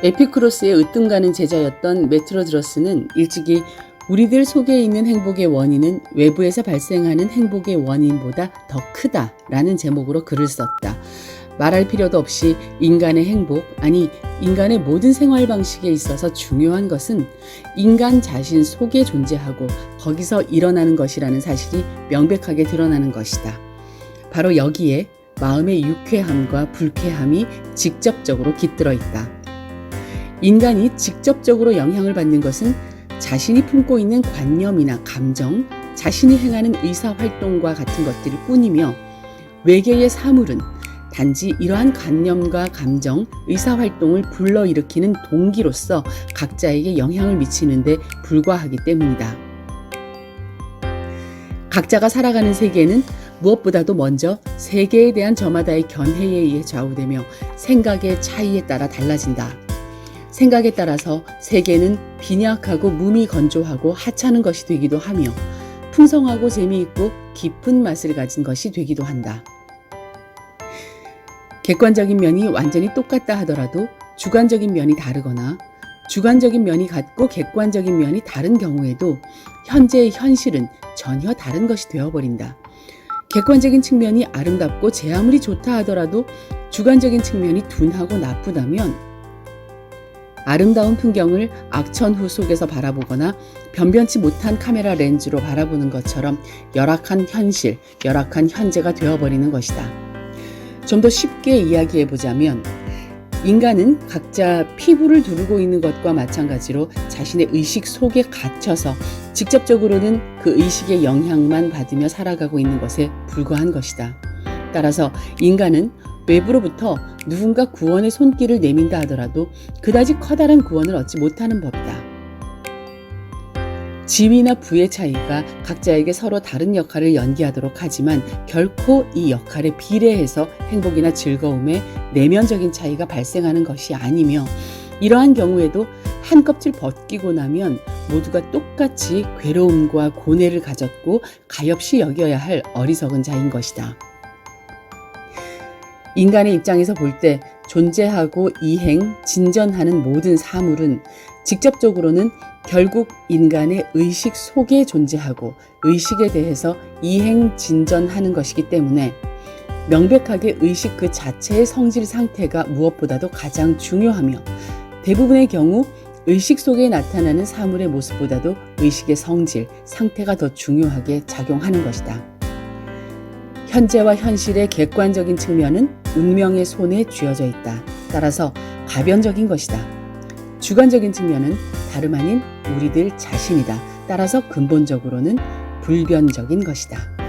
에피쿠로스의 으뜸가는 제자였던 메트로드러스는 일찍이 우리들 속에 있는 행복의 원인은 외부에서 발생하는 행복의 원인보다 더 크다라는 제목으로 글을 썼다. 말할 필요도 없이 인간의 행복, 아니 인간의 모든 생활 방식에 있어서 중요한 것은 인간 자신 속에 존재하고 거기서 일어나는 것이라는 사실이 명백하게 드러나는 것이다. 바로 여기에 마음의 유쾌함과 불쾌함이 직접적으로 깃들어 있다. 인간이 직접적으로 영향을 받는 것은 자신이 품고 있는 관념이나 감정, 자신이 행하는 의사활동과 같은 것들일 뿐이며 외계의 사물은 단지 이러한 관념과 감정, 의사활동을 불러일으키는 동기로서 각자에게 영향을 미치는 데 불과하기 때문이다. 각자가 살아가는 세계는 무엇보다도 먼저 세계에 대한 저마다의 견해에 의해 좌우되며 생각의 차이에 따라 달라진다. 생각에 따라서 세계는 빈약하고 무미 건조하고 하찮은 것이 되기도 하며 풍성하고 재미있고 깊은 맛을 가진 것이 되기도 한다. 객관적인 면이 완전히 똑같다 하더라도 주관적인 면이 다르거나 주관적인 면이 같고 객관적인 면이 다른 경우에도 현재의 현실은 전혀 다른 것이 되어버린다. 객관적인 측면이 아름답고 제 아무리 좋다 하더라도 주관적인 측면이 둔하고 나쁘다면 아름다운 풍경을 악천후 속에서 바라보거나 변변치 못한 카메라 렌즈로 바라보는 것처럼 열악한 현실, 열악한 현재가 되어버리는 것이다. 좀 더 쉽게 이야기해보자면 인간은 각자 피부를 두르고 있는 것과 마찬가지로 자신의 의식 속에 갇혀서 직접적으로는 그 의식의 영향만 받으며 살아가고 있는 것에 불과한 것이다. 따라서 인간은 외부로부터 누군가 구원의 손길을 내민다 하더라도 그다지 커다란 구원을 얻지 못하는 법이다. 지위나 부의 차이가 각자에게 서로 다른 역할을 연기하도록 하지만 결코 이 역할에 비례해서 행복이나 즐거움에 내면적인 차이가 발생하는 것이 아니며 이러한 경우에도 한 껍질 벗기고 나면 모두가 똑같이 괴로움과 고뇌를 가졌고 가엾이 여겨야 할 어리석은 자인 것이다. 인간의 입장에서 볼 때 존재하고 이행, 진전하는 모든 사물은 직접적으로는 결국 인간의 의식 속에 존재하고 의식에 대해서 이행, 진전하는 것이기 때문에 명백하게 의식 그 자체의 성질 상태가 무엇보다도 가장 중요하며 대부분의 경우 의식 속에 나타나는 사물의 모습보다도 의식의 성질, 상태가 더 중요하게 작용하는 것이다. 현재와 현실의 객관적인 측면은 운명의 손에 쥐어져 있다. 따라서 가변적인 것이다. 주관적인 측면은 다름 아닌 우리들 자신이다. 따라서 근본적으로는 불변적인 것이다.